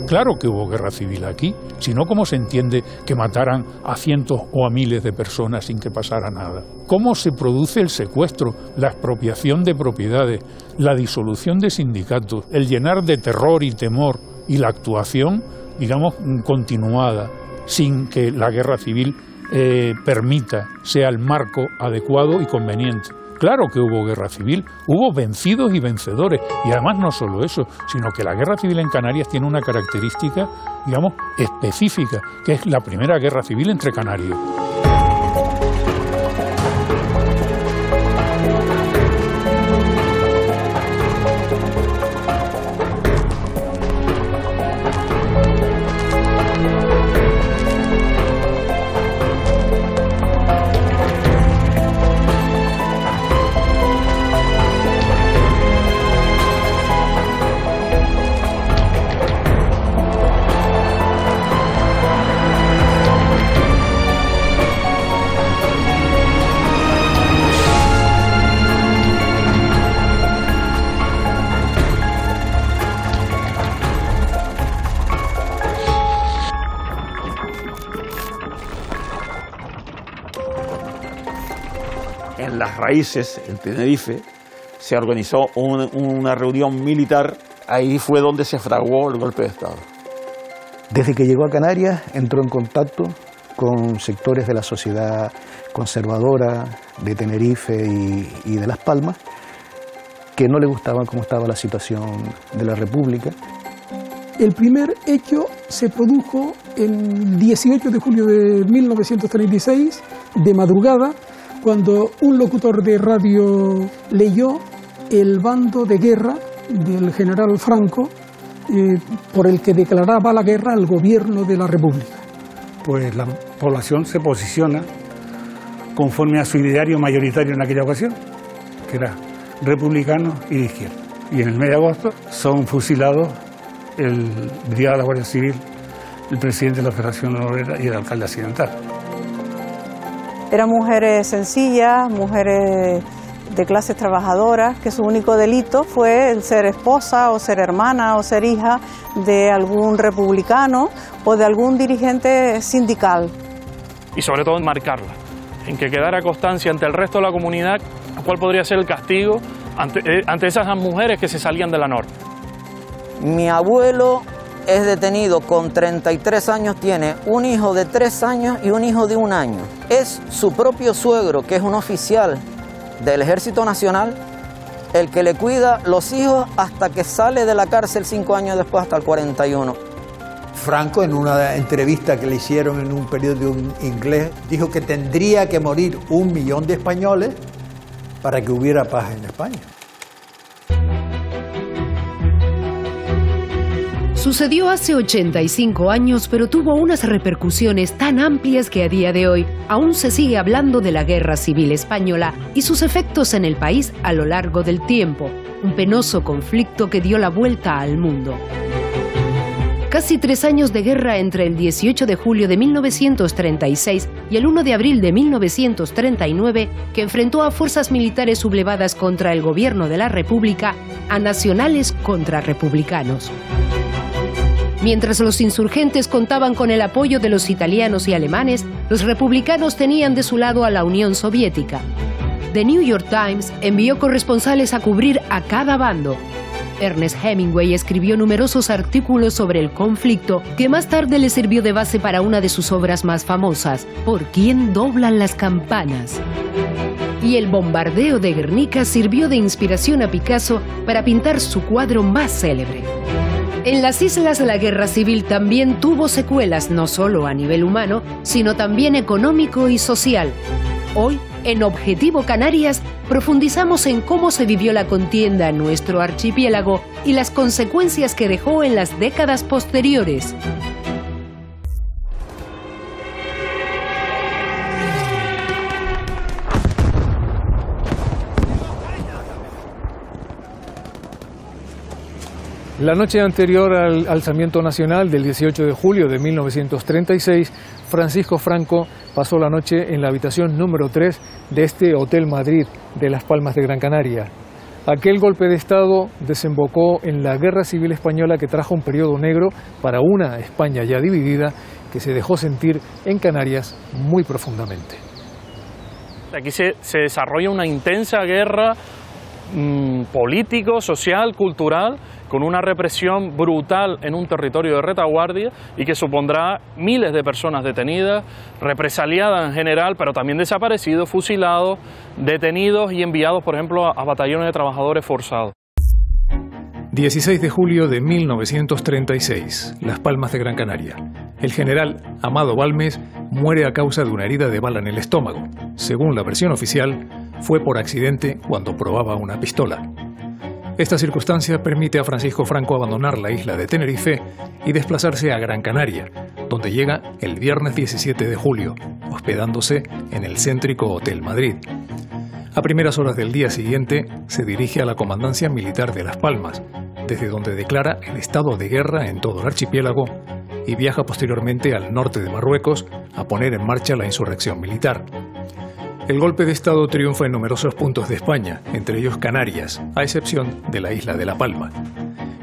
Claro que hubo guerra civil aquí, si no, ¿cómo se entiende que mataran a cientos o a miles de personas sin que pasara nada? ¿Cómo se produce el secuestro, la expropiación de propiedades, la disolución de sindicatos, el llenar de terror y temor y la actuación, digamos, continuada, sin que la guerra civil permita, sea el marco adecuado y conveniente? Claro que hubo guerra civil, hubo vencidos y vencedores, y además no solo eso, sino que la guerra civil en Canarias tiene una característica, digamos, específica, que es la primera guerra civil entre canarios. En las raíces, en Tenerife, se organizó una reunión militar. Ahí fue donde se fraguó el golpe de Estado. Desde que llegó a Canarias, entró en contacto con sectores de la sociedad conservadora de Tenerife y de Las Palmas, que no le gustaban cómo estaba la situación de la República. El primer hecho se produjo el 18 de julio de 1936, de madrugada, cuando un locutor de radio leyó el bando de guerra del general Franco, por el que declaraba la guerra al gobierno de la República. Pues la población se posiciona conforme a su ideario mayoritario en aquella ocasión, que era republicano y de izquierda. Y en el mes de agosto son fusilados el brigada de la Guardia Civil, el presidente de la Federación Obrera y el alcalde accidental. Eran mujeres sencillas, mujeres de clases trabajadoras, que su único delito fue el ser esposa o ser hermana o ser hija de algún republicano o de algún dirigente sindical. Y sobre todo en marcarla, en que quedara constancia ante el resto de la comunidad cuál podría ser el castigo ante esas mujeres que se salían de la norma. Mi abuelo es detenido con 33 años, tiene un hijo de 3 años y un hijo de 1 año. Es su propio suegro, que es un oficial del Ejército Nacional, el que le cuida los hijos hasta que sale de la cárcel 5 años después, hasta el 41. Franco, en una entrevista que le hicieron en un periódico inglés, dijo que tendría que morir 1 millón de españoles para que hubiera paz en España. Sucedió hace 85 años, pero tuvo unas repercusiones tan amplias que a día de hoy aún se sigue hablando de la Guerra Civil Española y sus efectos en el país a lo largo del tiempo, un penoso conflicto que dio la vuelta al mundo. Casi 3 años de guerra entre el 18 de julio de 1936 y el 1 de abril de 1939, que enfrentó a fuerzas militares sublevadas contra el gobierno de la República, a nacionales contra republicanos. Mientras los insurgentes contaban con el apoyo de los italianos y alemanes, los republicanos tenían de su lado a la Unión Soviética. The New York Times envió corresponsales a cubrir a cada bando. Ernest Hemingway escribió numerosos artículos sobre el conflicto, que más tarde le sirvió de base para una de sus obras más famosas, ¿Por quién doblan las campanas? Y el bombardeo de Guernica sirvió de inspiración a Picasso para pintar su cuadro más célebre. En las islas la guerra civil también tuvo secuelas, no solo a nivel humano, sino también económico y social. Hoy, en Objetivo Canarias, profundizamos en cómo se vivió la contienda en nuestro archipiélago y las consecuencias que dejó en las décadas posteriores. La noche anterior al alzamiento nacional del 18 de julio de 1936, Francisco Franco pasó la noche en la habitación número 3 de este Hotel Madrid de Las Palmas de Gran Canaria. Aquel golpe de Estado desembocó en la Guerra Civil Española, que trajo un periodo negro para una España ya dividida, que se dejó sentir en Canarias muy profundamente. Aquí se desarrolla una intensa guerra político, social, cultural, con una represión brutal en un territorio de retaguardia y que supondrá miles de personas detenidas, represaliadas en general, pero también desaparecidos, fusilados, detenidos y enviados, por ejemplo, a batallones de trabajadores forzados. 16 de julio de 1936, Las Palmas de Gran Canaria. El general Amado Balmes muere a causa de una herida de bala en el estómago. Según la versión oficial, fue por accidente cuando probaba una pistola. Esta circunstancia permite a Francisco Franco abandonar la isla de Tenerife y desplazarse a Gran Canaria, donde llega el viernes 17 de julio, hospedándose en el céntrico Hotel Madrid. A primeras horas del día siguiente, se dirige a la Comandancia Militar de Las Palmas, desde donde declara el estado de guerra en todo el archipiélago y viaja posteriormente al norte de Marruecos a poner en marcha la insurrección militar. El golpe de Estado triunfa en numerosos puntos de España, entre ellos Canarias, a excepción de la isla de La Palma.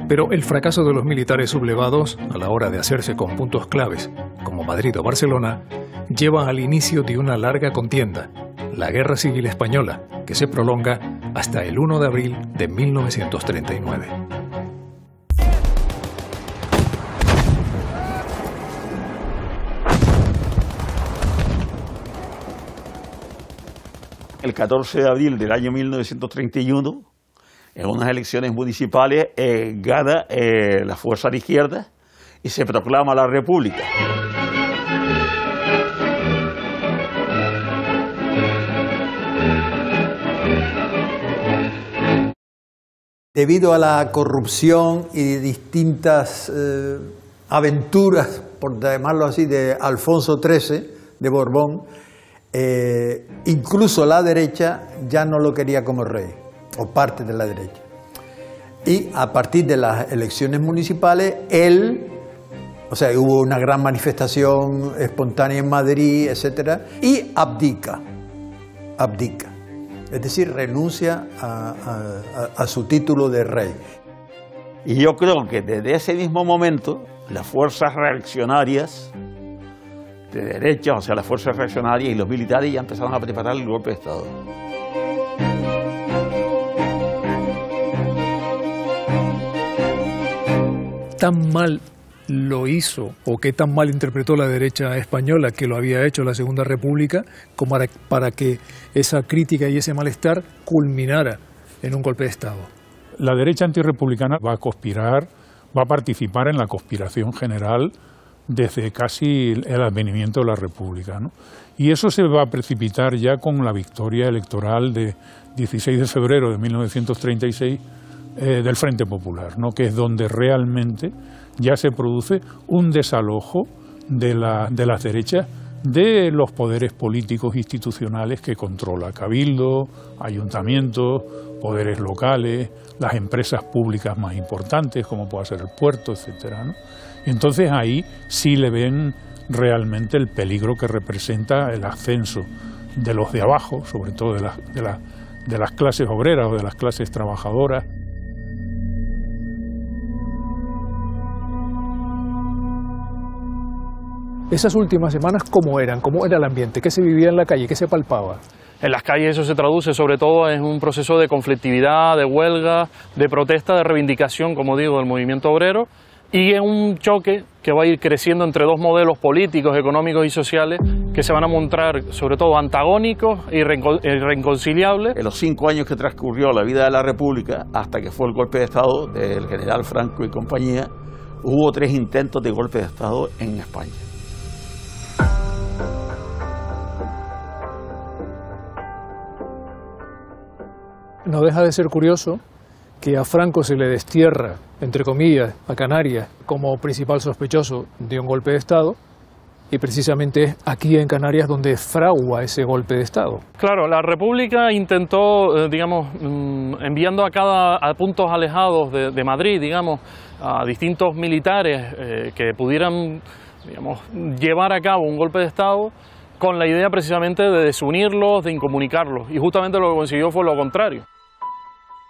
Pero el fracaso de los militares sublevados, a la hora de hacerse con puntos claves, como Madrid o Barcelona, lleva al inicio de una larga contienda, la Guerra Civil Española, que se prolonga hasta el 1 de abril de 1939. El 14 de abril del año 1931, en unas elecciones municipales, gana la fuerza de izquierda y se proclama la República. Debido a la corrupción y distintas aventuras, por llamarlo así, de Alfonso XIII de Borbón, incluso la derecha ya no lo quería como rey, o parte de la derecha. Y a partir de las elecciones municipales, hubo una gran manifestación espontánea en Madrid, etcétera, y abdica. Es decir, renuncia a su título de rey. Y yo creo que desde ese mismo momento, las fuerzas reaccionarias de derecha, o sea, las fuerzas reaccionarias y los militares ya empezaron a preparar el golpe de Estado. ¿Tan mal lo hizo o qué tan mal interpretó la derecha española que lo había hecho la Segunda República como para que esa crítica y ese malestar culminara en un golpe de Estado? La derecha antirrepublicana va a conspirar, va a participar en la conspiración general desde casi el advenimiento de la República, ¿no? Y eso se va a precipitar ya con la victoria electoral de 16 de febrero de 1936 del Frente Popular, ¿no? Que es donde realmente ya se produce un desalojo de las derechas de los poderes políticos institucionales que controla Cabildo, ayuntamientos, poderes locales, las empresas públicas más importantes, como puede ser el puerto, etcétera, ¿no? Entonces ahí sí le ven realmente el peligro que representa el ascenso de los de abajo, sobre todo de las clases obreras o de las clases trabajadoras. Esas últimas semanas, ¿cómo eran? ¿Cómo era el ambiente? ¿Qué se vivía en la calle? ¿Qué se palpaba? En las calles eso se traduce sobre todo en un proceso de conflictividad, de huelga, de protesta, de reivindicación, como digo, del movimiento obrero, y en un choque que va a ir creciendo entre dos modelos políticos, económicos y sociales que se van a mostrar sobre todo antagónicos e irreconciliables. En los 5 años que transcurrió la vida de la República, hasta que fue el golpe de Estado del general Franco y compañía, hubo 3 intentos de golpe de Estado en España. No deja de ser curioso que a Franco se le destierra, entre comillas, a Canarias como principal sospechoso de un golpe de Estado, y precisamente es aquí en Canarias donde fragua ese golpe de Estado. Claro, la República intentó, enviando a puntos alejados de Madrid, a distintos militares que pudieran, llevar a cabo un golpe de Estado, con la idea precisamente de desunirlos, de incomunicarlos, y justamente lo que consiguió fue lo contrario.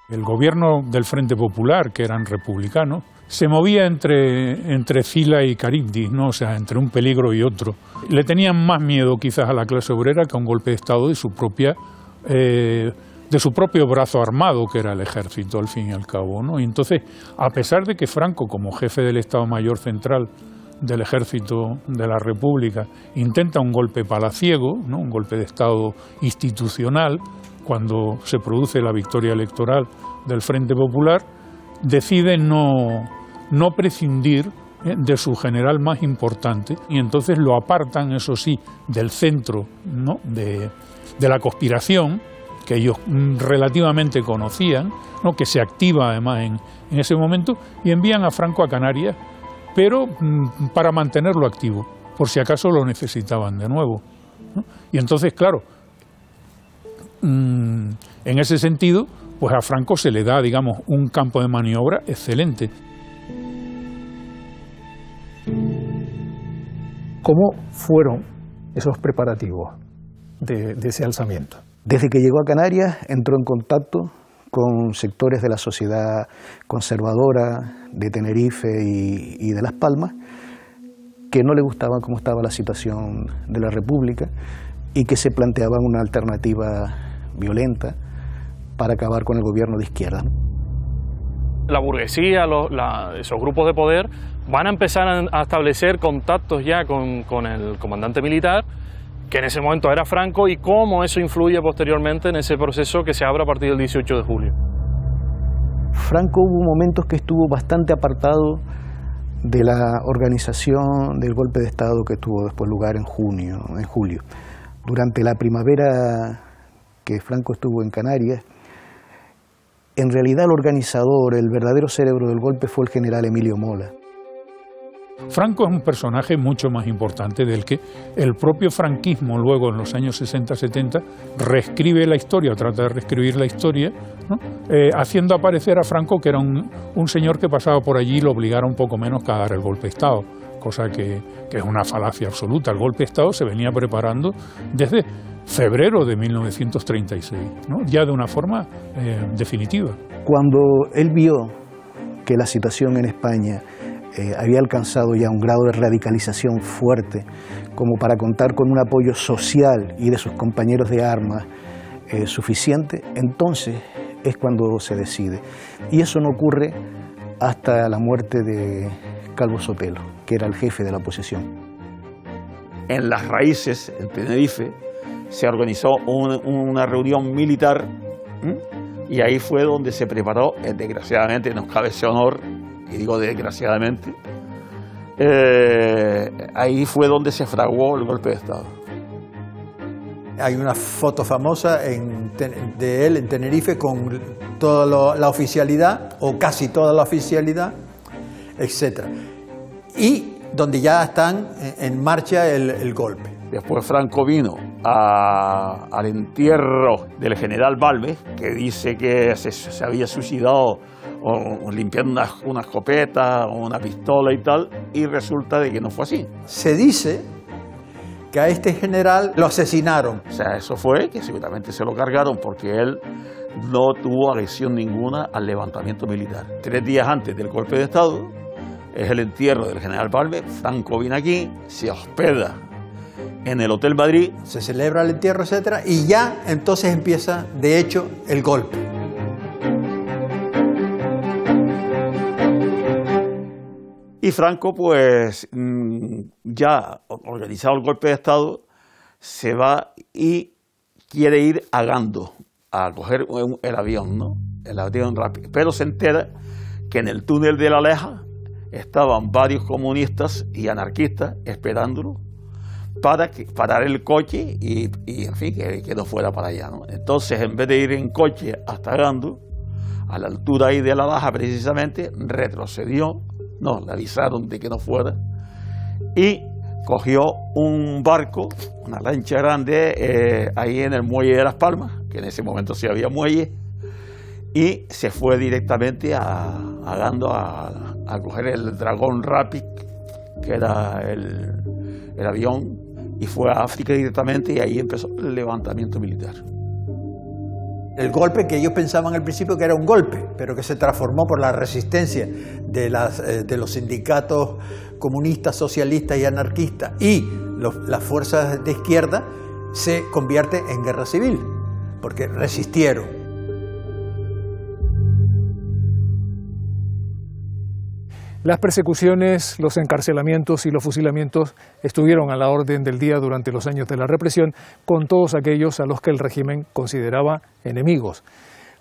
El gobierno del Frente Popular, que eran republicanos, se movía entre Cila y Caribdis, ¿no? O sea, entre un peligro y otro. Le tenían más miedo quizás a la clase obrera que a un golpe de Estado de su propio brazo armado, que era el ejército, al fin y al cabo, ¿no? Y entonces, a pesar de que Franco, como jefe del Estado Mayor Central del Ejército de la República, intenta un golpe palaciego, ¿no? Un golpe de Estado institucional, cuando se produce la victoria electoral del Frente Popular, decide no prescindir de su general más importante, y entonces lo apartan, eso sí, del centro, ¿no? de la conspiración, que ellos relativamente conocían, ¿no? Que se activa además en ese momento, y envían a Franco a Canarias, pero para mantenerlo activo, por si acaso lo necesitaban de nuevo, ¿no? Y entonces, claro, en ese sentido, pues a Franco se le da, digamos, un campo de maniobra excelente. ¿Cómo fueron esos preparativos de ese alzamiento? Desde que llegó a Canarias entró en contacto con sectores de la sociedad conservadora de Tenerife y de Las Palmas, que no le gustaba cómo estaba la situación de la República y que se planteaban una alternativa violenta para acabar con el gobierno de izquierda. La burguesía, esos grupos de poder van a empezar a establecer contactos ya con el comandante militar, que en ese momento era Franco, y cómo eso influye posteriormente en ese proceso que se abre a partir del 18 de julio. Franco hubo momentos que estuvo bastante apartado de la organización del golpe de Estado que tuvo después lugar en julio. Durante la primavera que Franco estuvo en Canarias, en realidad el organizador, el verdadero cerebro del golpe fue el general Emilio Mola. Franco es un personaje mucho más importante del que el propio franquismo luego en los años 60-70 reescribe la historia, trata de reescribir la historia, ¿no? Haciendo aparecer a Franco que era un señor que pasaba por allí y lo obligara un poco menos a dar el golpe de Estado, cosa que es una falacia absoluta. El golpe de Estado se venía preparando desde febrero de 1936, ¿no? Ya de una forma definitiva. Cuando él vio que la situación en España había alcanzado ya un grado de radicalización fuerte, como para contar con un apoyo social y de sus compañeros de armas suficiente, entonces es cuando se decide. Y eso no ocurre hasta la muerte de Calvo Sotelo, que era el jefe de la oposición. En Las Raíces, en Tenerife, se organizó una reunión militar, y ahí fue donde se preparó, desgraciadamente nos cabe ese honor, y digo desgraciadamente, ahí fue donde se fraguó el golpe de Estado. Hay una foto famosa de él en Tenerife con toda la oficialidad, o casi toda la oficialidad, etc. Y donde ya están en marcha el golpe. Después Franco vino al entierro del general Balmes, que dice que se había suicidado o limpiando una escopeta o una pistola y tal, y resulta de que no fue así. Se dice que a este general lo asesinaron. O sea, eso fue que seguramente se lo cargaron porque él no tuvo agresión ninguna al levantamiento militar. 3 días antes del golpe de Estado es el entierro del general Balmes. Franco viene aquí, se hospeda en el Hotel Madrid, se celebra el entierro, etcétera, y ya entonces empieza, de hecho, el golpe. Y Franco, pues, ya organizado el golpe de Estado, se va y quiere ir a Gando a coger el avión, ¿no? El avión rápido. Pero se entera que en el túnel de La Aleja estaban varios comunistas y anarquistas esperándolo para parar el coche y en fin, que no fuera para allá, ¿no? Entonces, en vez de ir en coche hasta Gando, a la altura ahí de La Laja precisamente, retrocedió, no, le avisaron de que no fuera, y cogió un barco, una lancha grande, ahí en el muelle de Las Palmas, que en ese momento sí había muelle, y se fue directamente a Gando a coger el Dragón Rapid, que era el avión, y fue a África directamente, y ahí empezó el levantamiento militar. El golpe que ellos pensaban al principio que era un golpe, pero que se transformó por la resistencia de los sindicatos comunistas, socialistas y anarquistas y las fuerzas de izquierda, se convierte en guerra civil, porque resistieron. Las persecuciones, los encarcelamientos y los fusilamientos estuvieron a la orden del día durante los años de la represión con todos aquellos a los que el régimen consideraba enemigos.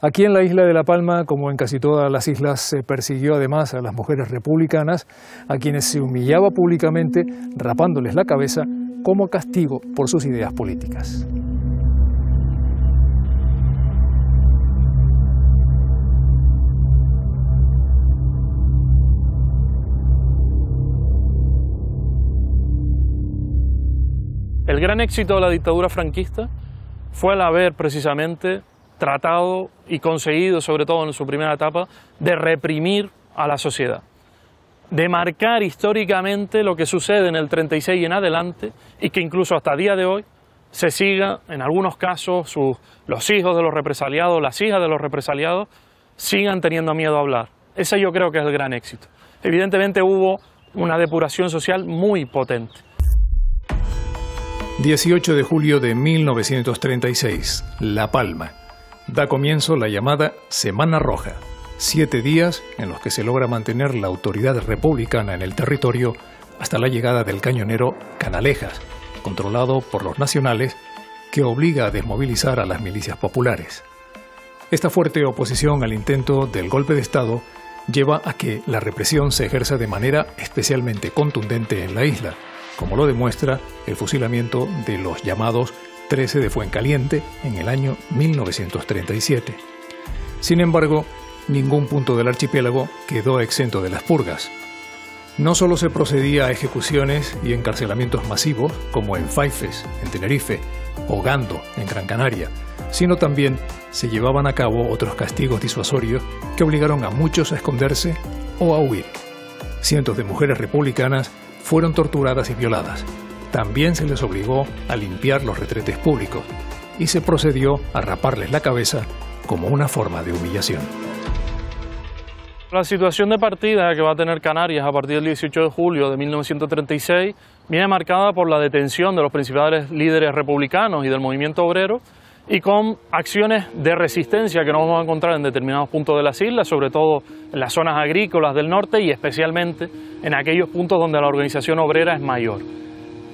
Aquí en la isla de La Palma, como en casi todas las islas, se persiguió además a las mujeres republicanas, a quienes se humillaba públicamente rapándoles la cabeza como castigo por sus ideas políticas. El gran éxito de la dictadura franquista fue el haber precisamente tratado y conseguido, sobre todo en su primera etapa, de reprimir a la sociedad, de marcar históricamente lo que sucede en el 36 y en adelante, y que incluso hasta el día de hoy se siga, en algunos casos, los hijos de los represaliados, las hijas de los represaliados, sigan teniendo miedo a hablar. Ese yo creo que es el gran éxito. Evidentemente hubo una depuración social muy potente. 18 de julio de 1936, La Palma. Da comienzo la llamada Semana Roja, 7 días en los que se logra mantener la autoridad republicana en el territorio hasta la llegada del cañonero Canalejas, controlado por los nacionales, que obliga a desmovilizar a las milicias populares. Esta fuerte oposición al intento del golpe de Estado lleva a que la represión se ejerza de manera especialmente contundente en la isla, como lo demuestra el fusilamiento de los llamados 13 de Fuencaliente en el año 1937. Sin embargo, ningún punto del archipiélago quedó exento de las purgas. No solo se procedía a ejecuciones y encarcelamientos masivos, como en Faifes, en Tenerife, o Gando, en Gran Canaria, sino también se llevaban a cabo otros castigos disuasorios que obligaron a muchos a esconderse o a huir. Cientos de mujeres republicanas fueron torturadas y violadas. También se les obligó a limpiar los retretes públicos y se procedió a raparles la cabeza como una forma de humillación. La situación de partida que va a tener Canarias a partir del 18 de julio de 1936 viene marcada por la detención de los principales líderes republicanos y del movimiento obrero, y con acciones de resistencia que nos vamos a encontrar en determinados puntos de las islas, sobre todo en las zonas agrícolas del norte y especialmente en aquellos puntos donde la organización obrera es mayor.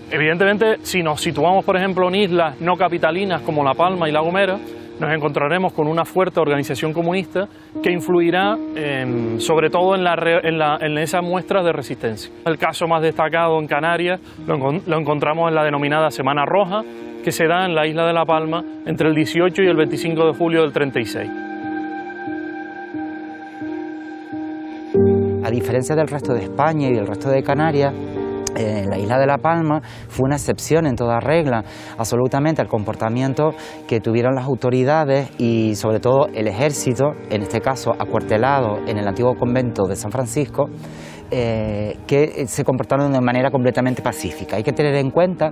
Evidentemente, si nos situamos, por ejemplo, en islas no capitalinas como La Palma y La Gomera, nos encontraremos con una fuerte organización comunista que influirá sobre todo en esas muestras de resistencia. El caso más destacado en Canarias lo encontramos en la denominada Semana Roja, que se da en la isla de La Palma entre el 18 y el 25 de julio del 36. A diferencia del resto de España y del resto de Canarias, la isla de La Palma fue una excepción en toda regla, absolutamente, al comportamiento que tuvieron las autoridades y sobre todo el ejército, en este caso acuartelado en el antiguo convento de San Francisco, que se comportaron de manera completamente pacífica. Hay que tener en cuenta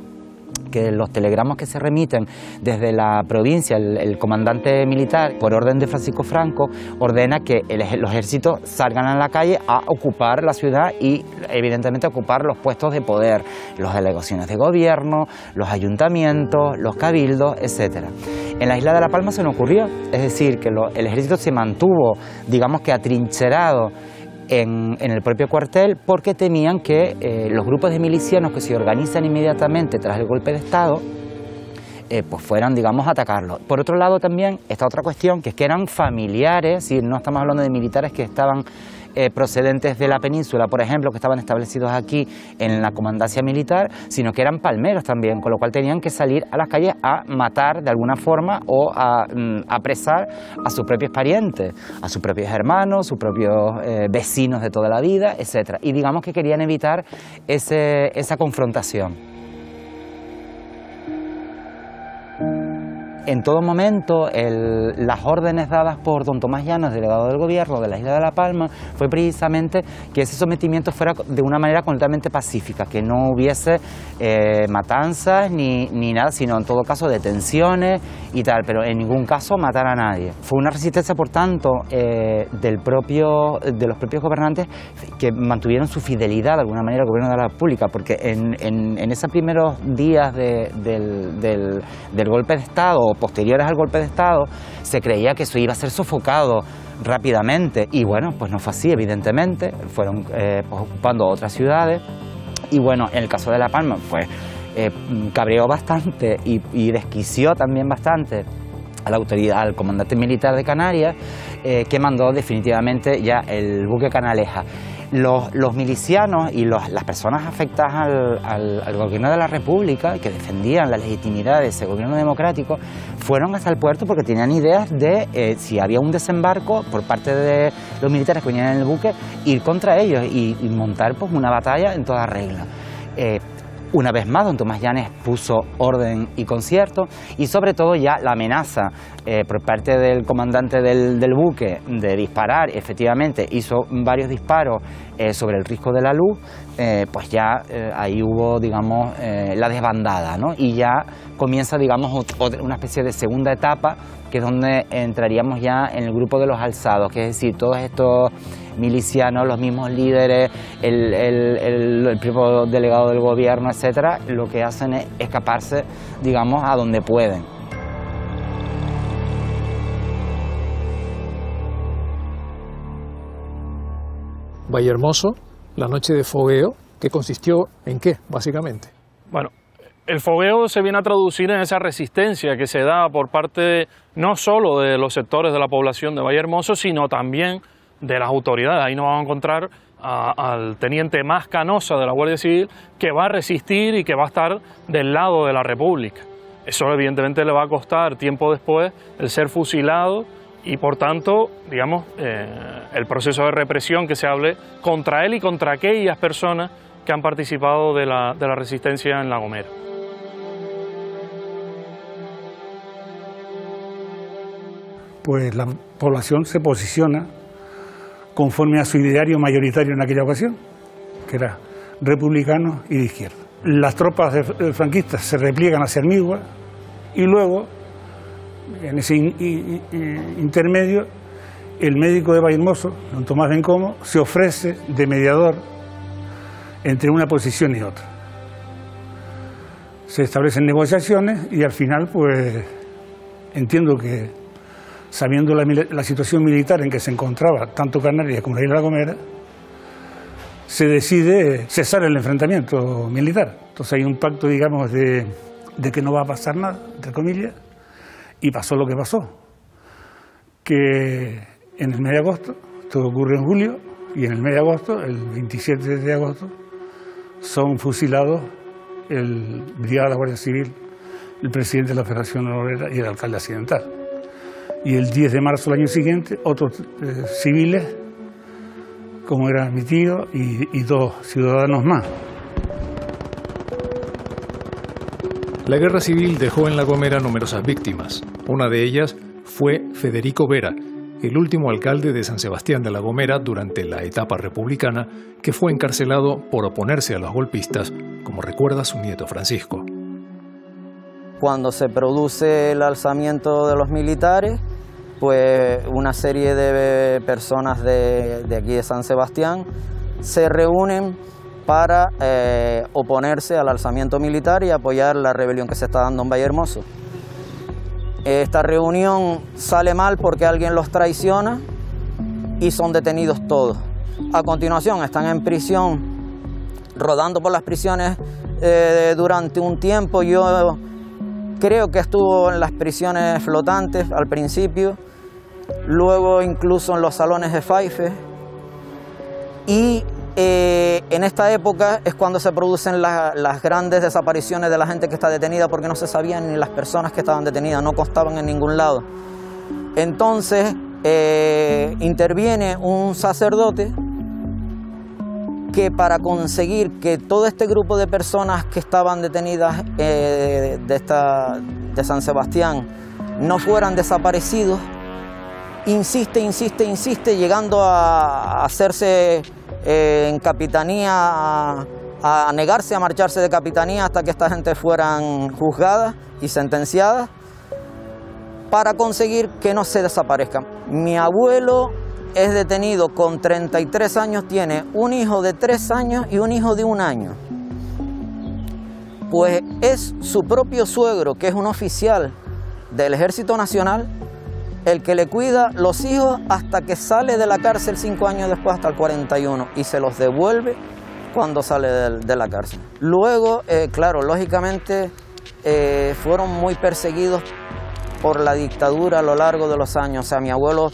que los telegramas que se remiten desde la provincia, el comandante militar, por orden de Francisco Franco, ordena que los ejércitos salgan a la calle a ocupar la ciudad y evidentemente a ocupar los puestos de poder, las delegaciones de gobierno, los ayuntamientos, los cabildos, etc. En la isla de La Palma se no ocurrió, es decir, que el ejército se mantuvo, digamos que atrincherado en el propio cuartel, porque temían que los grupos de milicianos que se organizan inmediatamente tras el golpe de Estado pues fueran, digamos, a atacarlo. Por otro lado también esta otra cuestión, que es que eran familiares, y no estamos hablando de militares que estaban procedentes de la península, por ejemplo, que estaban establecidos aquí en la comandancia militar, sino que eran palmeros también, con lo cual tenían que salir a las calles a matar de alguna forma o a apresar a sus propios parientes, a sus propios hermanos, sus propios vecinos de toda la vida, etc. Y digamos que querían evitar esa confrontación. En todo momento, las órdenes dadas por don Tomás Llanos, delegado del gobierno de la isla de La Palma, fue precisamente que ese sometimiento fuera de una manera completamente pacífica, que no hubiese matanzas ni nada, sino en todo caso detenciones y tal, pero en ningún caso matar a nadie. Fue una resistencia, por tanto, de los propios gobernantes que mantuvieron su fidelidad de alguna manera al gobierno de la República, porque en esos primeros días del golpe de Estado o posteriores al golpe de Estado se creía que eso iba a ser sofocado rápidamente y bueno, pues no fue así, evidentemente, fueron ocupando otras ciudades y bueno, en el caso de La Palma pues cabreó bastante y desquició también bastante a la autoridad, al comandante militar de Canarias, que mandó definitivamente ya el buque Canaleja. Los milicianos y las personas afectadas al gobierno de la República, que defendían la legitimidad de ese gobierno democrático, fueron hasta el puerto porque tenían ideas de, si había un desembarco por parte de los militares que venían en el buque, ir contra ellos y montar pues, una batalla en toda regla. Una vez más, don Tomás Llanes puso orden y concierto y sobre todo ya la amenaza por parte del comandante del buque de disparar, efectivamente hizo varios disparos sobre el Risco de la Luz, pues ya ahí hubo, digamos, la desbandada, ¿no? Y ya comienza, digamos, una especie de segunda etapa, que es donde entraríamos ya en el grupo de los alzados, que es decir, todos estos milicianos, los mismos líderes, el propio delegado del gobierno, etcétera, lo que hacen es escaparse, digamos, a donde pueden. Vallehermoso, la noche de fogueo, ¿que consistió en qué, básicamente? Bueno, el fogueo se viene a traducir en esa resistencia que se da por parte no solo de los sectores de la población de Vallehermoso, sino también de las autoridades. Ahí nos vamos a encontrar al teniente Mas Canosa de la Guardia Civil, que va a resistir y que va a estar del lado de la República. Eso evidentemente le va a costar tiempo después el ser fusilado y por tanto, digamos, el proceso de represión que se hable contra él y contra aquellas personas que han participado de la resistencia en La Gomera. Pues la población se posiciona conforme a su ideario mayoritario en aquella ocasión, que era republicano y de izquierda. Las tropas franquistas se repliegan hacia Armigua y luego, en ese intermedio, el médico de Vallehermoso, don Tomás Bencomo, se ofrece de mediador entre una posición y otra. Se establecen negociaciones y al final, pues, entiendo que, sabiendo la situación militar en que se encontraba tanto Canarias como la isla de La Gomera, se decide cesar el enfrentamiento militar. Entonces hay un pacto, digamos, de que no va a pasar nada, entre comillas, y pasó lo que pasó, que en el mes de agosto, todo ocurre en julio, y en el mes de agosto, el 27 de agosto, son fusilados el brigada de la Guardia Civil, el presidente de la Federación Obrera y el alcalde accidental. Y el 10 de marzo del año siguiente, otros civiles, como era mi tío, y 2 ciudadanos más. La guerra civil dejó en La Gomera numerosas víctimas. Una de ellas fue Federico Vera, el último alcalde de San Sebastián de La Gomera durante la etapa republicana, que fue encarcelado por oponerse a los golpistas, como recuerda su nieto Francisco. Cuando se produce el alzamiento de los militares, pues una serie de personas de aquí de San Sebastián se reúnen para oponerse al alzamiento militar y apoyar la rebelión que se está dando en Vallehermoso. Esta reunión sale mal porque alguien los traiciona y son detenidos todos. A continuación están en prisión, rodando por las prisiones durante un tiempo. Yo creo que estuvo en las prisiones flotantes al principio, luego incluso en los salones de Faife, y en esta época es cuando se producen las grandes desapariciones de la gente que está detenida, porque no se sabían ni las personas que estaban detenidas, no constaban en ningún lado. Entonces interviene un sacerdote que, para conseguir que todo este grupo de personas que estaban detenidas de San Sebastián no fueran desaparecidos, insiste, llegando a hacerse en capitanía, a negarse a marcharse de capitanía hasta que esta gente fueran juzgadas y sentenciadas para conseguir que no se desaparezcan. Mi abuelo es detenido con 33 años, tiene un hijo de 3 años y un hijo de 1 año. Pues es su propio suegro, que es un oficial del Ejército Nacional, el que le cuida los hijos hasta que sale de la cárcel 5 años después, hasta el 41, y se los devuelve cuando sale de la cárcel. Luego, claro, lógicamente fueron muy perseguidos por la dictadura a lo largo de los años. O sea, mi abuelo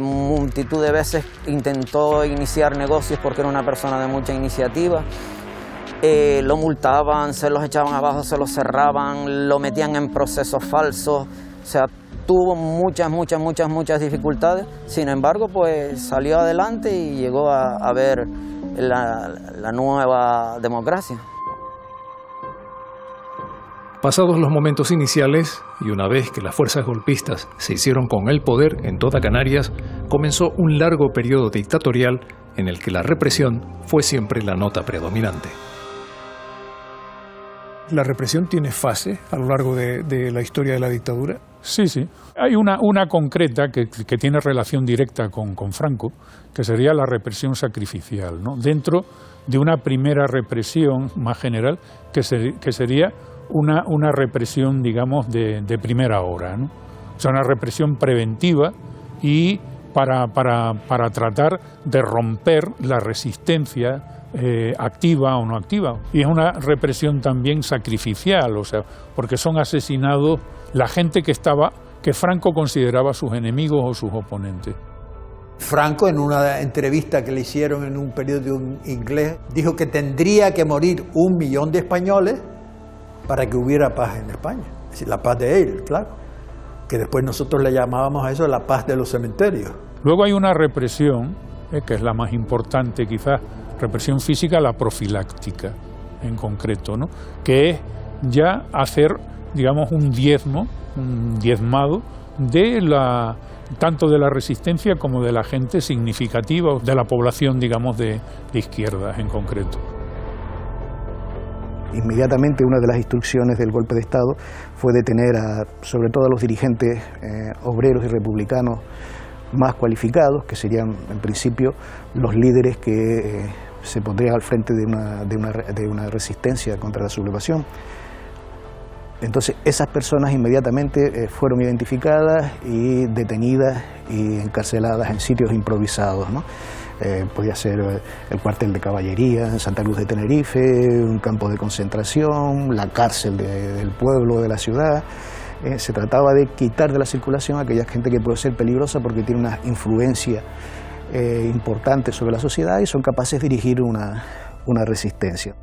multitud de veces intentó iniciar negocios porque era una persona de mucha iniciativa. Lo multaban, se los echaban abajo, se los cerraban, lo metían en procesos falsos. O sea, tuvo muchas dificultades. Sin embargo, pues salió adelante y llegó a ver la nueva democracia. Pasados los momentos iniciales, y una vez que las fuerzas golpistas se hicieron con el poder en toda Canarias, comenzó un largo periodo dictatorial en el que la represión fue siempre la nota predominante. ¿La represión tiene fase a lo largo de la historia de la dictadura? Sí. Hay una concreta que tiene relación directa con Franco, que sería la represión sacrificial, ¿no? Dentro de una primera represión más general, que sería una represión, digamos, de primera hora, ¿no? O sea, una represión preventiva y para tratar de romper la resistencia activa o no activa. Y es una represión también sacrificial, o sea, porque son asesinados la gente que Franco consideraba sus enemigos o sus oponentes. Franco, en una entrevista que le hicieron en un periódico inglés, dijo que tendría que morir 1 millón de españoles para que hubiera paz en España. Es decir, la paz de él, claro. Que después nosotros le llamábamos a eso la paz de los cementerios. Luego hay una represión, que es la más importante quizás, represión física, la profiláctica en concreto, ¿no? Que es ya hacer, digamos, un diezmado tanto de la resistencia como de la gente significativa, de la población, digamos, de izquierdas en concreto. Inmediatamente una de las instrucciones del golpe de Estado fue detener sobre todo a los dirigentes obreros y republicanos más cualificados, que serían en principio los líderes que se pondrían al frente de una resistencia contra la sublevación. Entonces esas personas inmediatamente fueron identificadas y detenidas y encarceladas en sitios improvisados, ¿no? Podía ser el cuartel de caballería en Santa Cruz de Tenerife, un campo de concentración, la cárcel del pueblo, de la ciudad. Se trataba de quitar de la circulación a aquella gente que puede ser peligrosa porque tiene una influencia importante sobre la sociedad y son capaces de dirigir una resistencia.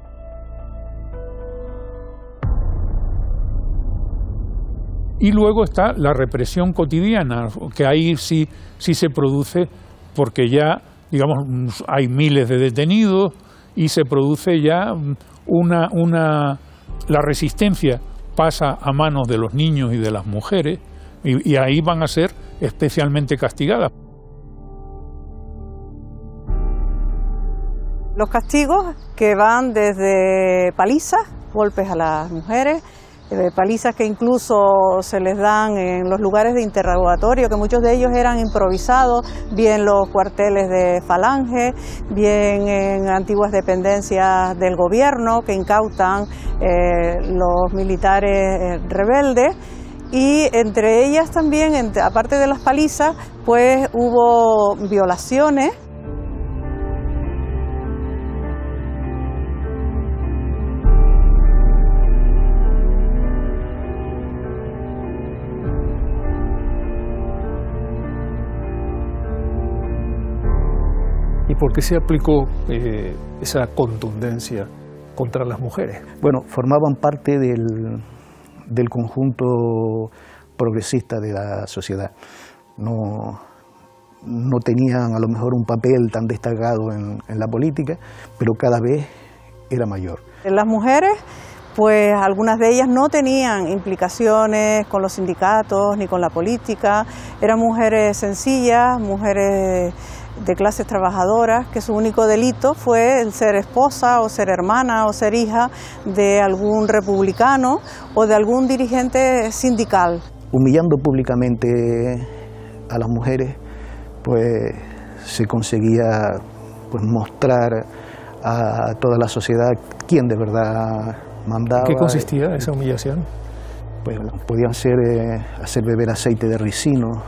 Y luego está la represión cotidiana, que ahí sí se produce porque ya, digamos, hay miles de detenidos y se produce ya la resistencia pasa a manos de los niños y de las mujeres y ahí van a ser especialmente castigadas. Los castigos que van desde palizas, golpes a las mujeres, palizas que incluso se les dan en los lugares de interrogatorio, que muchos de ellos eran improvisados, bien los cuarteles de Falange, bien en antiguas dependencias del gobierno que incautan los militares rebeldes. Y entre ellas también, aparte de las palizas, pues hubo violaciones. ¿Y por qué se aplicó esa contundencia contra las mujeres? Bueno, formaban parte del conjunto progresista de la sociedad. No tenían a lo mejor un papel tan destacado en la política, pero cada vez era mayor. Las mujeres pues algunas de ellas no tenían implicaciones con los sindicatos ni con la política, eran mujeres sencillas, mujeres de clases trabajadoras, que su único delito fue el ser esposa o ser hermana o ser hija de algún republicano o de algún dirigente sindical. Humillando públicamente a las mujeres, pues se conseguía pues mostrar a toda la sociedad quién de verdad mandaba. ¿Qué consistía esa humillación? Pues podían ser hacer beber aceite de ricino.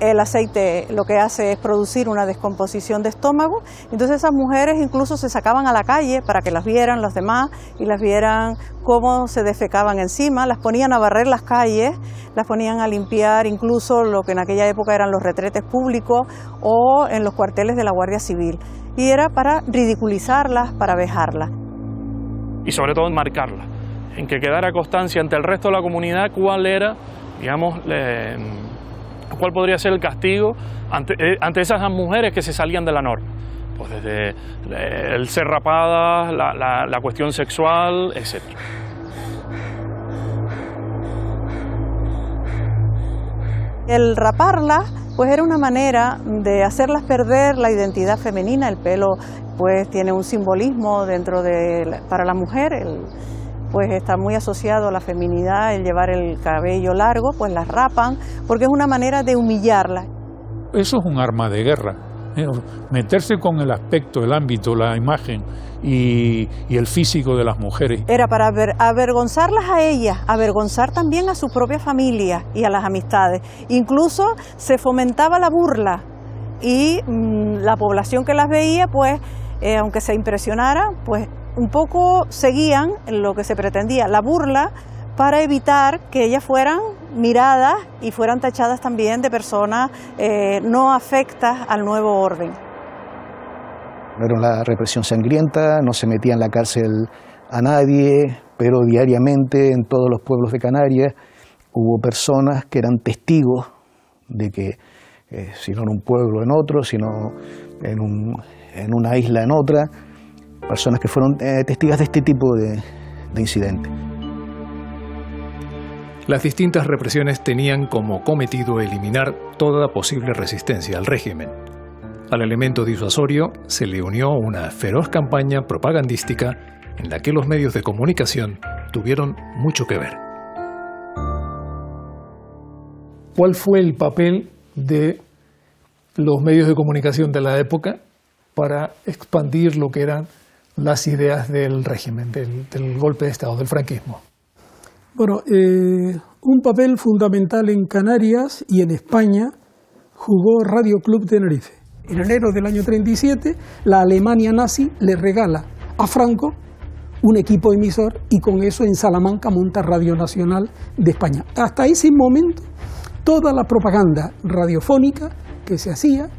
El aceite lo que hace es producir una descomposición de estómago, entonces esas mujeres incluso se sacaban a la calle para que las vieran los demás y las vieran cómo se defecaban encima, las ponían a barrer las calles, las ponían a limpiar incluso lo que en aquella época eran los retretes públicos o en los cuarteles de la Guardia Civil, y era para ridiculizarlas, para vejarlas. Y sobre todo enmarcarla, en que quedara constancia ante el resto de la comunidad cuál era, digamos, cuál podría ser el castigo ante esas mujeres que se salían de la norma. Pues desde el ser rapadas, la cuestión sexual, etc. El raparlas pues era una manera de hacerlas perder la identidad femenina. El pelo pues tiene un simbolismo para la mujer, pues está muy asociado a la feminidad, el llevar el cabello largo, pues las rapan, porque es una manera de humillarla. Eso es un arma de guerra, meterse con el aspecto, el ámbito, la imagen y el físico de las mujeres. Era para avergonzarlas a ellas, avergonzar también a su propia familia y a las amistades. Incluso se fomentaba la burla y la población que las veía, pues, aunque se impresionara, pues un poco seguían lo que se pretendía, la burla, para evitar que ellas fueran miradas y fueran tachadas también de personas no afectas al nuevo orden. No era una represión sangrienta, no se metía en la cárcel a nadie, pero diariamente en todos los pueblos de Canarias hubo personas que eran testigos de que, si no en un pueblo en otro, sino en una isla en otra, personas que fueron testigos de este tipo de incidentes. Las distintas represiones tenían como cometido eliminar toda posible resistencia al régimen. Al elemento disuasorio se le unió una feroz campaña propagandística en la que los medios de comunicación tuvieron mucho que ver. ¿Cuál fue el papel de los medios de comunicación de la época para expandir lo que eran las ideas del régimen, del golpe de Estado, del franquismo? Bueno, un papel fundamental en Canarias y en España jugó Radio Club Tenerife. En enero del año 37, la Alemania nazi le regala a Franco un equipo emisor y con eso en Salamanca monta Radio Nacional de España. Hasta ese momento, toda la propaganda radiofónica que se hacía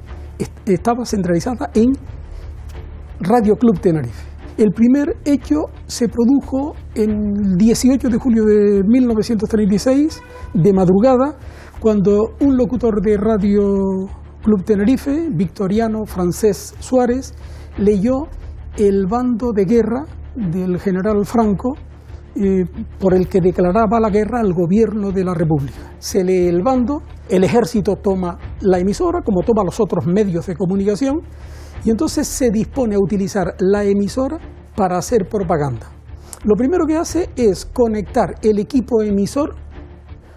estaba centralizada en Radio Club Tenerife. El primer hecho se produjo el 18 de julio de 1936, de madrugada, cuando un locutor de Radio Club Tenerife, victoriano Francés Suárez, leyó el bando de guerra del general Franco, por el que declaraba la guerra al gobierno de la República. Se lee el bando, el ejército toma la emisora, como toma los otros medios de comunicación, y entonces se dispone a utilizar la emisora para hacer propaganda. Lo primero que hace es conectar el equipo emisor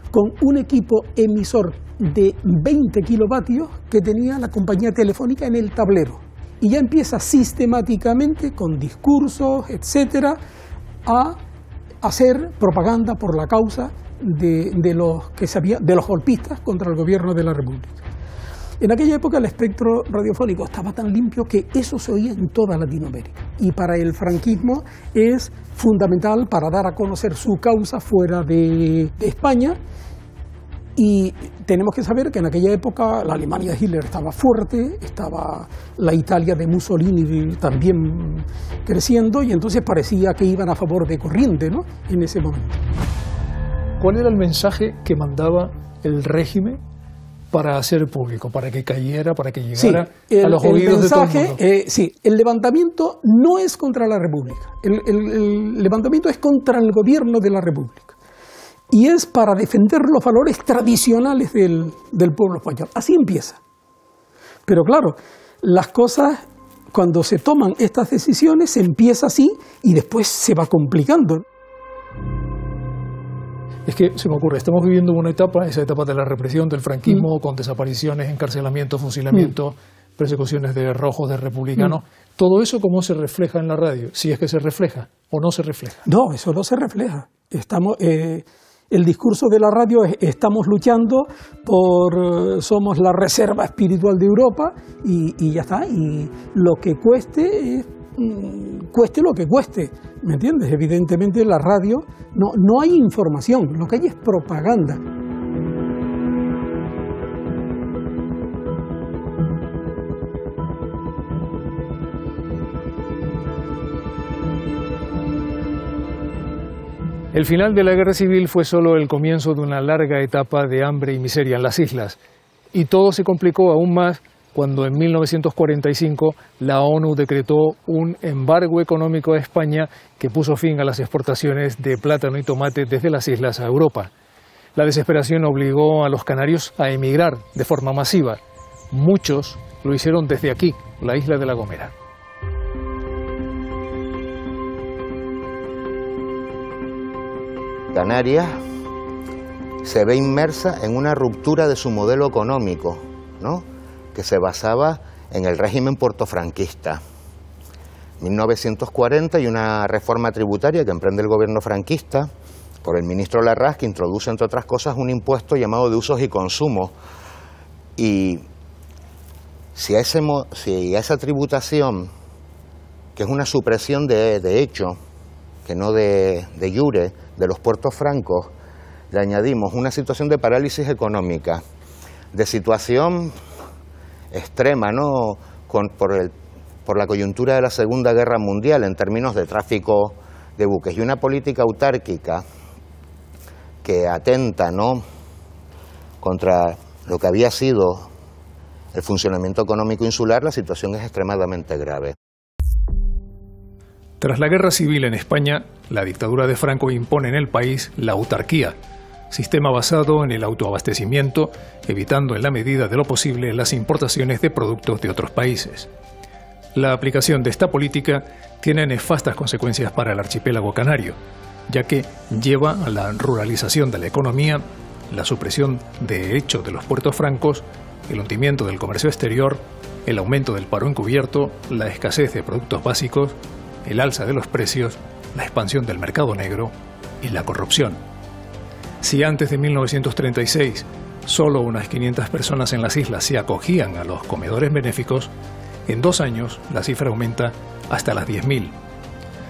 con un equipo emisor de 20 kilovatios que tenía la compañía telefónica en el tablero. Y ya empieza sistemáticamente, con discursos, etcétera, a hacer propaganda por la causa de los golpistas contra el gobierno de la República. En aquella época el espectro radiofónico estaba tan limpio que eso se oía en toda Latinoamérica. Y para el franquismo es fundamental para dar a conocer su causa fuera de España. Y tenemos que saber que en aquella época la Alemania de Hitler estaba fuerte, estaba la Italia de Mussolini también creciendo, y entonces parecía que iban a favor de corriente, ¿no?, en ese momento. ¿Cuál era el mensaje que mandaba el régimen para hacer público, para que cayera, para que llegara a los oídos mensaje, de todo el mundo. Sí, el levantamiento no es contra la República, el levantamiento es contra el gobierno de la República y es para defender los valores tradicionales del pueblo español. Así empieza. Pero claro, las cosas, cuando se toman estas decisiones, se empieza así y después se va complicando. Es que se me ocurre, estamos viviendo una etapa, esa etapa de la represión del franquismo, con desapariciones, encarcelamientos, fusilamientos, persecuciones de rojos, de republicanos. ¿Todo eso cómo se refleja en la radio? Si es que se refleja o no se refleja. No, eso no se refleja. El discurso de la radio es: estamos luchando somos la reserva espiritual de Europa y ya está. Y lo que cueste lo que cueste, ¿me entiendes? Evidentemente la radio no hay información, lo que hay es propaganda. El final de la guerra civil fue solo el comienzo de una larga etapa de hambre y miseria en las islas, y todo se complicó aún más cuando en 1945 la ONU decretó un embargo económico a España que puso fin a las exportaciones de plátano y tomate desde las islas a Europa. La desesperación obligó a los canarios a emigrar de forma masiva. Muchos lo hicieron desde aquí, la isla de La Gomera. Canarias se ve inmersa en una ruptura de su modelo económico, ¿no?, que se basaba en el régimen portofranquista. 1940 y una reforma tributaria que emprende el gobierno franquista por el ministro Larraz, que introduce, entre otras cosas, un impuesto llamado de usos y consumos. Y si a esa tributación, que es una supresión de hecho, que no de jure, de los puertos francos, le añadimos una situación de parálisis económica, de situación extrema, ¿no?, por la coyuntura de la Segunda Guerra Mundial en términos de tráfico de buques, y una política autárquica que atenta, ¿no?, contra lo que había sido el funcionamiento económico insular, la situación es extremadamente grave. Tras la guerra civil en España, la dictadura de Franco impone en el país la autarquía, sistema basado en el autoabastecimiento, evitando en la medida de lo posible las importaciones de productos de otros países. La aplicación de esta política tiene nefastas consecuencias para el archipiélago canario, ya que lleva a la ruralización de la economía, la supresión de hecho de los puertos francos, el hundimiento del comercio exterior, el aumento del paro encubierto, la escasez de productos básicos, el alza de los precios, la expansión del mercado negro y la corrupción. Si antes de 1936 solo unas 500 personas en las islas se acogían a los comedores benéficos, en 2 años la cifra aumenta hasta las 10.000.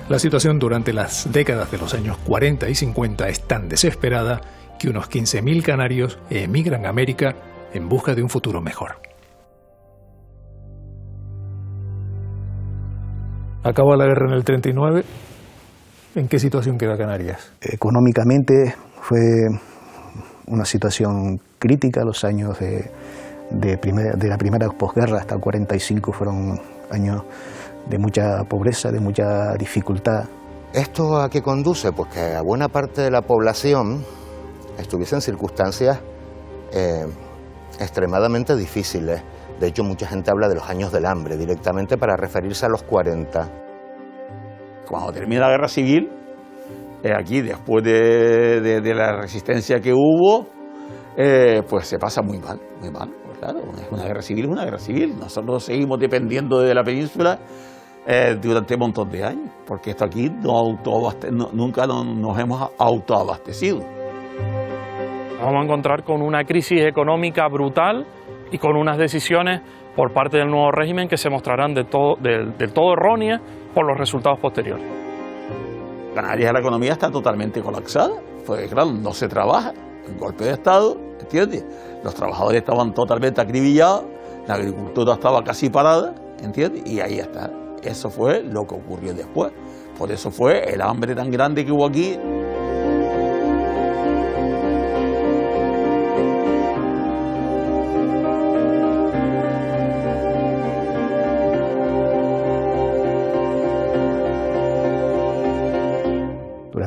La situación durante las décadas de los años 40 y 50 es tan desesperada que unos 15.000 canarios emigran a América en busca de un futuro mejor. Acaba la guerra en el 39. ¿En qué situación queda Canarias? Económicamente fue una situación crítica. Los años de la primera posguerra hasta el 45 fueron años de mucha pobreza, de mucha dificultad. ¿Esto a qué conduce? Pues que a buena parte de la población estuviese en circunstancias extremadamente difíciles. De hecho, mucha gente habla de los años del hambre directamente para referirse a los 40. Cuando termina la guerra civil, aquí después de la resistencia que hubo, pues se pasa muy mal, muy mal. Pues claro, una guerra civil es una guerra civil. Nosotros seguimos dependiendo de la península durante un montón de años, porque esto aquí nunca nos hemos autoabastecido. Vamos a encontrar con una crisis económica brutal y con unas decisiones por parte del nuevo régimen que se mostrarán del todo erróneas por los resultados posteriores. Canarias, la economía está totalmente colapsada, porque claro, no se trabaja, un golpe de Estado, ¿entiendes? Los trabajadores estaban totalmente acribillados, la agricultura estaba casi parada, ¿entiendes? Y ahí está, eso fue lo que ocurrió después, por eso fue el hambre tan grande que hubo aquí.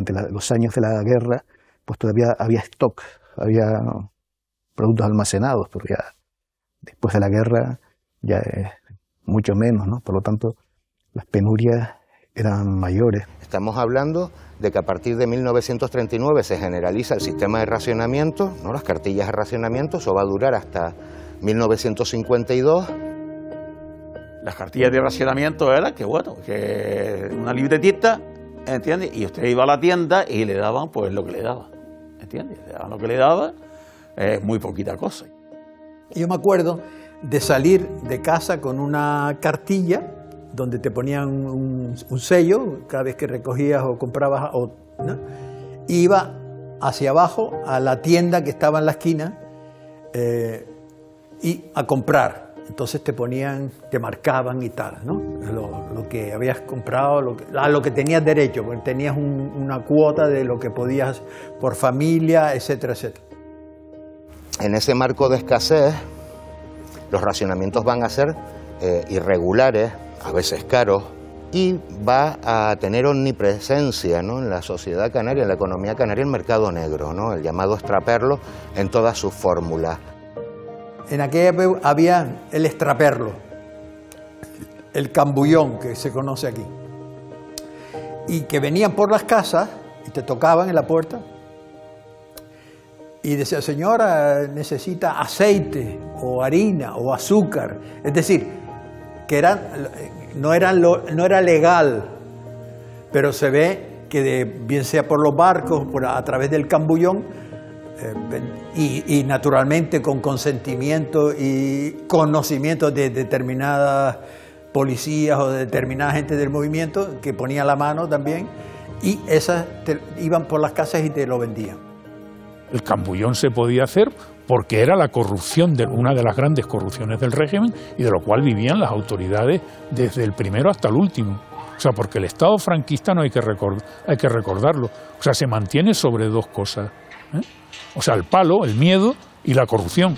durante los años de la guerra, pues todavía había stock, había productos almacenados, pero ya después de la guerra ya es mucho menos, ¿no? Por lo tanto, las penurias eran mayores. Estamos hablando de que a partir de 1939 se generaliza el sistema de racionamiento, ¿no? Las cartillas de racionamiento, eso va a durar hasta 1952. Las cartillas de racionamiento eran que, bueno, que una libretita, ¿entiendes? Y usted iba a la tienda y le daban pues lo que le daba, ¿entiendes? Le daban lo que le daba, muy poquita cosa. Yo me acuerdo de salir de casa con una cartilla donde te ponían un sello cada vez que recogías o comprabas, ¿no? Iba hacia abajo a la tienda que estaba en la esquina y a comprar. Entonces te ponían, te marcaban y tal, ¿no? Lo que habías comprado, a lo que tenías derecho, porque tenías una cuota de lo que podías por familia, etcétera, etcétera. En ese marco de escasez, los racionamientos van a ser irregulares, a veces caros, y va a tener omnipresencia, ¿no? En la sociedad canaria, en la economía canaria, el mercado negro, ¿no? El llamado extraperlo en todas sus fórmulas. En aquella época había el extraperlo, el cambullón que se conoce aquí, y que venían por las casas y te tocaban en la puerta y decía, señora, necesita aceite o harina o azúcar, es decir, que no era legal, pero se ve que bien sea por los barcos, a través del cambullón, y naturalmente con consentimiento y conocimiento de determinadas policías o de determinada gente del movimiento que ponía la mano también, y esas iban por las casas y te lo vendían. El cambullón se podía hacer porque era la corrupción, una de las grandes corrupciones del régimen, y de lo cual vivían las autoridades desde el primero hasta el último. O sea, porque el Estado franquista no hay que recordarlo. O sea, se mantiene sobre dos cosas, ¿eh? O sea, el palo, el miedo y la corrupción.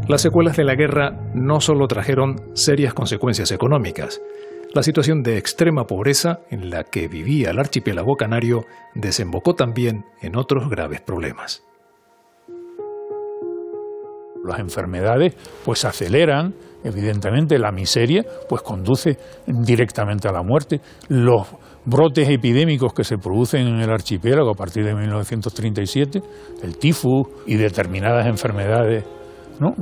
Las secuelas de la guerra no solo trajeron serias consecuencias económicas. La situación de extrema pobreza en la que vivía el archipiélago canario desembocó también en otros graves problemas. Las enfermedades pues aceleran, evidentemente la miseria pues conduce directamente a la muerte. Los brotes epidémicos que se producen en el archipiélago a partir de 1937, el tifus y determinadas enfermedades, ¿no?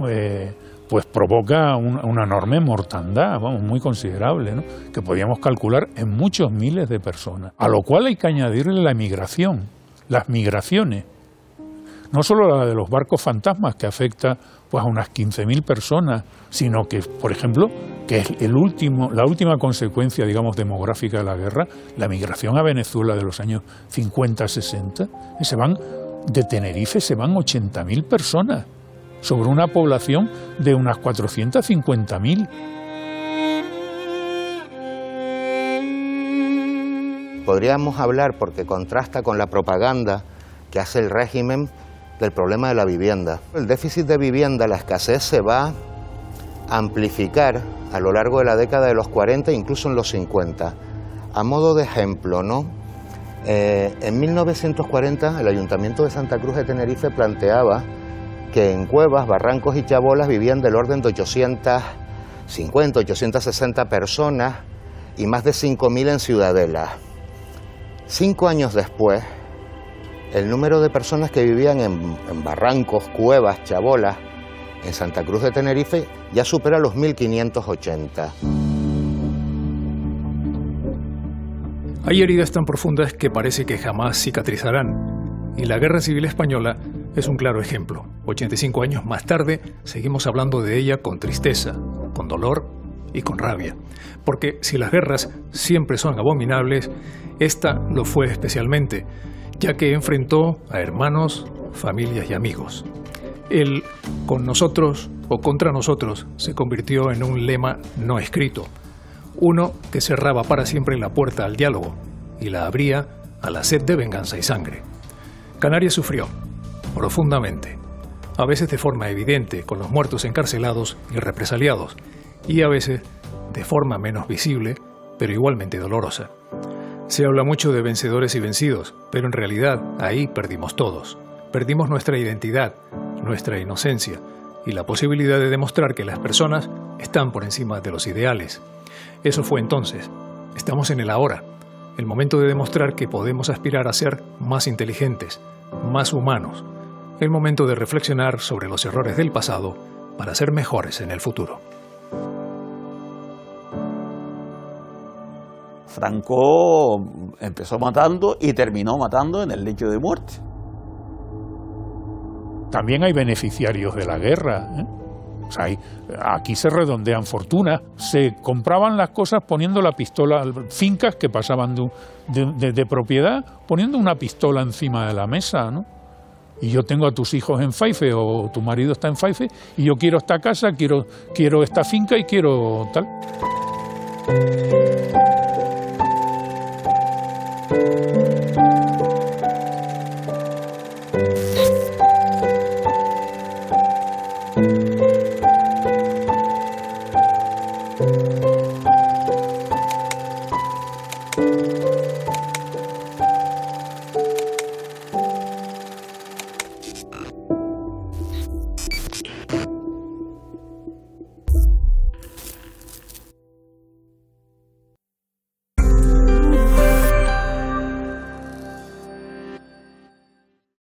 Pues provoca una enorme mortandad, vamos, muy considerable, ¿no? Que podíamos calcular en muchos miles de personas. A lo cual hay que añadirle la migración, las migraciones. No solo la de los barcos fantasmas, que afecta pues, a unas 15.000 personas, sino que, por ejemplo, que es la última consecuencia, digamos, demográfica de la guerra, la migración a Venezuela de los años 50-60, de Tenerife se van 80.000 personas, sobre una población de unas 450.000. Podríamos hablar, porque contrasta con la propaganda que hace el régimen, del problema de la vivienda. El déficit de vivienda, la escasez se va a amplificar a lo largo de la década de los 40 e incluso en los 50. A modo de ejemplo, ¿no? En 1940 el Ayuntamiento de Santa Cruz de Tenerife planteaba que en cuevas, barrancos y chabolas vivían del orden de 850, 860 personas y más de 5.000 en ciudadelas. 5 años después, el número de personas que vivían en barrancos, cuevas, chabolas, en Santa Cruz de Tenerife, ya supera los 1.580. Hay heridas tan profundas que parece que jamás cicatrizarán. Y la Guerra Civil Española es un claro ejemplo. 85 años más tarde, seguimos hablando de ella con tristeza, con dolor y con rabia. Porque si las guerras siempre son abominables, esta lo fue especialmente, ya que enfrentó a hermanos, familias y amigos. El con nosotros o contra nosotros se convirtió en un lema no escrito, uno que cerraba para siempre la puerta al diálogo y la abría a la sed de venganza y sangre. Canarias sufrió profundamente, a veces de forma evidente con los muertos encarcelados y represaliados, y a veces de forma menos visible pero igualmente dolorosa. Se habla mucho de vencedores y vencidos, pero en realidad ahí perdimos todos. Perdimos nuestra identidad, nuestra inocencia y la posibilidad de demostrar que las personas están por encima de los ideales. Eso fue entonces. Estamos en el ahora, el momento de demostrar que podemos aspirar a ser más inteligentes, más humanos, el momento de reflexionar sobre los errores del pasado para ser mejores en el futuro. Franco empezó matando y terminó matando en el lecho de muerte. También hay beneficiarios de la guerra, ¿eh? O sea, aquí se redondean fortunas, se compraban las cosas poniendo la pistola, fincas que pasaban de propiedad, poniendo una pistola encima de la mesa, ¿no? Y yo tengo a tus hijos en Faife o tu marido está en Faife y yo quiero esta casa, quiero esta finca y quiero tal.